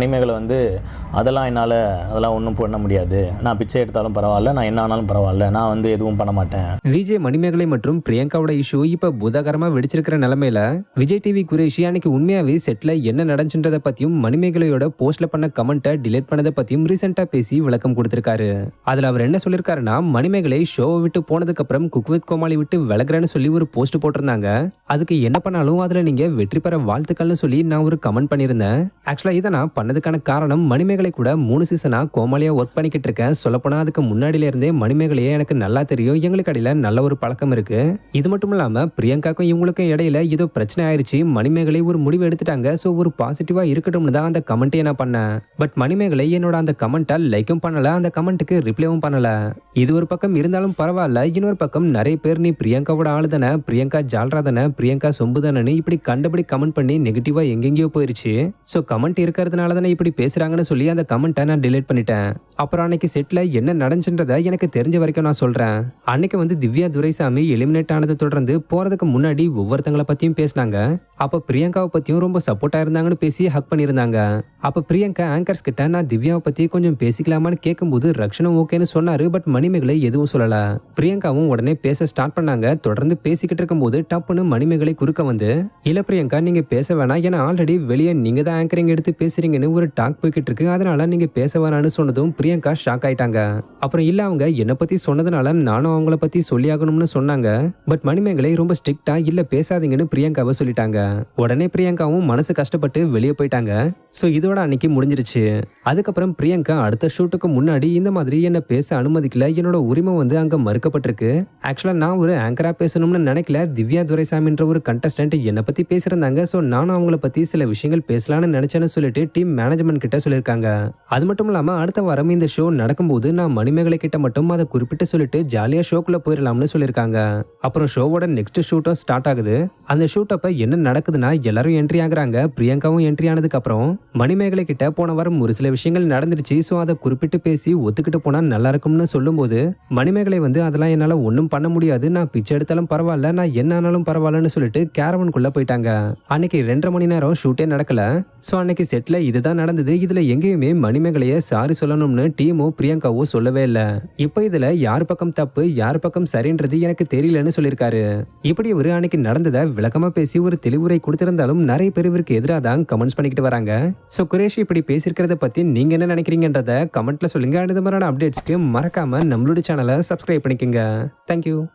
மணிமேகலை வந்து அதெல்லாம் ஒன்றும் பண்ண முடியாது, நான் பிச்சை எடுத்தாலும் பரவாயில்ல, நான் என்ன ஆனாலும் பரவாயில்ல, நான் வந்து எதுவும் பண்ண மாட்டேன். விஜய் மணிமேகலை மற்றும் பிரியங்காவோட இஷ்யூ இப்ப பூதாகரமா வெடிச்சிருக்கிற நிலைமையில விஜய் டிவி குரேஷி அன்னைக்கு உண்மையாவே செட்ல என்ன நடந்துன்றத பத்தியும் மணிமேகலையோட போஸ்ட்ல பண்ண கமெண்ட்டை டிலீட் பண்ணதை பத்தியும் ரீசெண்டா பேசி விளக்கம் கொடுத்திருக்காரு. அதுல அவர் என்ன சொல்லிருக்காருன்னா, மணிமேகலை ஷோவை விட்டு போனதுக்கு அப்புறம் குக் வித் கோமாளி விட்டு விலகுறேன்னு சொல்லி ஒரு போஸ்ட் போட்டிருந்தாங்க. அதுக்கு என்ன பண்ணாலும் அதுல நீங்க வெற்றி பெற வாழ்த்துக்கள்னு சொல்லி நான் ஒரு கமெண்ட் பண்ணியிருந்தேன். ஆக்சுவலா இதை நான் பண்ணதுக்கான காரணம், மணிமேகலை கூட 3 சீசனா கோமாளியா ஒர்க் பண்ணிக்கிட்டு இருக்கேன். சொல்லப்போனா அதுக்கு முன்னாடியில இருந்தே மணிமேகலையே எனக்கு நல்லா தெரியும். எங்களுக்கு இடையில நல்ல ஒரு பழக்கம் இருக்கு. இது மட்டும் இல்லாம பிரியங்காக்கும் இவங்களுக்கும் இடையில ஏதோ பிரச்சனை ஆயிருச்சு. மணிமேகலை ஒரு முடிவு எடுத்துட்டாங்க. சோ ஒரு பாசிட்டிவா இருக்கட்டும்னு தான் அந்த கமெண்ட்டே நான் பண்ணேன். பட் மணிமேகலை என்னோட அந்த கமெண்ட்டை லைக்கும் பண்ணல, அந்த கமெண்ட்டுக்கு ரிப்ளைவும் பண்ணல. இது ஒரு பக்கம் இருந்தாலும் பரவாயில்ல. இன்னொரு பக்கம் நிறைய பேர் நீ பிரியங்காவோட ஆளுதானே, பிரியங்கா ஜால்ராதானே, பிரியங்கா சொம்புதானு இப்படி கண்டபடி கமெண்ட் பண்ணி நெகட்டிவா எங்கெங்கயோ போயிருச்சு. சோ கமெண்ட் இருக்கிறதுனால தானே இப்படி பேசுறாங்கன்னு சொல்லி அந்த கமெண்ட்டை நான் டிலீட் பண்ணிட்டேன். அப்புறம் அன்னைக்கு செட்ல என்ன நடந்துன்றத எனக்கு தெரிஞ்ச வரைக்கும் நான் சொல்றேன். அன்னைக்கு வந்து திவ்யா துரைசாமி எலிமினேட் ஆனதை தொடர்ந்து போறதுக்கு முன்னாடி ஒவ்வொருத்தங்களை பத்தியும் பேசினாங்க. அப்ப பிரியங்காவை பத்தியும் ரொம்ப சப்போர்ட்டா இருந்தாங்கன்னு பேசி ஹக் பண்ணியிருந்தாங்க. அப்ப பிரியங்கா ஆங்கர்ஸ் கிட்ட நான் திவ்யாவை பத்தி கொஞ்சம் பேசிக்கலாமான்னு கேட்கும்போது ரக்ஷனும் ஓகேன்னு சொன்னாரு. பட் மணிமேகலை எதுவும் சொல்லல. பிரியங்காவும் உடனே பேச ஸ்டார்ட் பண்ணாங்க. தொடர்ந்து பேசிக்கிட்டு இருக்கும்போது டப்புன்னு மணிமேகலை குறுக்க வந்து, இல்ல பிரியங்கா நீங்க பேச வேணாம், ஏன்னா ஆல்ரெடி வெளியே நீங்க தான் ஆங்கரிங் எடுத்து பேசுறீங்கன்னு ஒரு டாக் போய்கிட்டு இருக்கு, அதனால நீங்க பேச வேணான்னு சொன்னதும் பிரியங்கா ஷாக் ஆயிட்டாங்க. அப்புறம் இல்ல அவங்க என்ன பத்தி சொன்னதுனால நானும் அவங்கள பத்தி சொல்லி ஆகணும்னு சொன்னாங்க. பட் மணிமேகலை ரொம்ப ஸ்ட்ரிக்டா இல்ல பேசாதீங்கன்னு பிரியங்காவை சொல்லிட்டாங்க. உடனே பிரியங்காவும் மனசு கஷ்டப்பட்டு வெளியே போயிட்டாங்க. சோ இதோட அன்னைக்கு முடிஞ்சிருச்சு. அதுக்கப்புறம் பிரியங்கா அடுத்த ஷூட்டுக்கு முன்னாடி இந்த மாதிரி என்ன பேச அனுமதிக்கல, என்னோட உரிமை வந்து அங்க மறுக்கப்பட்டிருக்கு. ஆக்சுவலா நான் ஒரு ஆங்கரா பேசணும்னு நினைக்கல, திவ்யா துரைசாமின்ற ஒரு கண்டஸ்டன்ட் என்ன பத்தி பேசிருந்தாங்க. சோ நானும் அவங்கள பத்தி சில விஷயங்கள் பேசலாம்னு நினைச்சேன்னு சொல்லிட்டு டீம் மேனேஜ்மெண்ட் கிட்ட சொல்லியிருக்காங்க. அது மட்டும் இல்லாம அடுத்த வாரம் இந்த ஷோ நடக்கும்போது நான் மணிமேகலை கிட்ட மட்டும் அதை குறிப்பிட்டு சொல்லிட்டு ஜாலியா ஷோக்குள்ள போயிடலாம்னு சொல்லியிருக்காங்க. அப்புறம் ஷோவோட நெக்ஸ்ட் ஷூட்டும் ஸ்டார்ட் ஆகுது. அந்த ஷூட் அப்ப என்ன நடக்குதுன்னா, எல்லாரும் என்ட்ரி ஆகுறாங்க. பிரியங்காவும் என்ட்ரி ஆனதுக்கு அப்புறம் மணிமேகலை கிட்ட போன வாரம் ஒரு சில விஷயங்கள் நடந்துருச்சு, சோ அதை குறிப்பிட்டு பேசி ஒத்துக்கிட்டு போனா நல்லா இருக்கும்னு சொல்லும்போது மணிமேகலை வந்து அதெல்லாம் என்னால ஒன்னும் பண்ண முடியாது, நான் பிச்சை எடுத்தாலும் பரவாயில்ல, நான் என்ன ஆனாலும் பரவாயில்லன்னு சொல்லிட்டு கேரவனுக்குள்ள போயிட்டாங்க. அன்னைக்கு 2.5 மணி நேரம் ஷூட்டே நடக்கல. சோ அன்னைக்கு செட்ல இதுதான் நடந்தது. இதுல எங்கேயுமே மணிமேகலைய சாரி சொல்லணும்னு டீமோ பிரியங்காவோ சொல்லவே இல்ல. இப்ப இதுல யார் பக்கம் தப்பு யார் பக்கம் சரின்றது எனக்கு தெரியலன்னு சொல்லியிருக்காரு. இப்படி ஒரு அன்னைக்கு நடந்ததை விளக்கமா பேசி ஒரு தெளிவுரை கொடுத்திருந்தாலும் நிறைய பேர் இவருக்கு எதிராக தான் கமெண்ட்ஸ் பண்ணிக்கிட்டு வராங்க. சோ குரேஷ் இப்படி பேசியிருக்கிறத பத்தி நீங்க என்ன நினைக்கிறீங்கன்றத கமெண்ட்ல சொல்லுங்க. அடுத்த மாதிரியான அப்டேட்ஸ்க்கு மறக்காம நம்மளோட சேனலை சப்ஸ்கிரைப் பண்ணிக்கோங்க. தேங்க்யூ.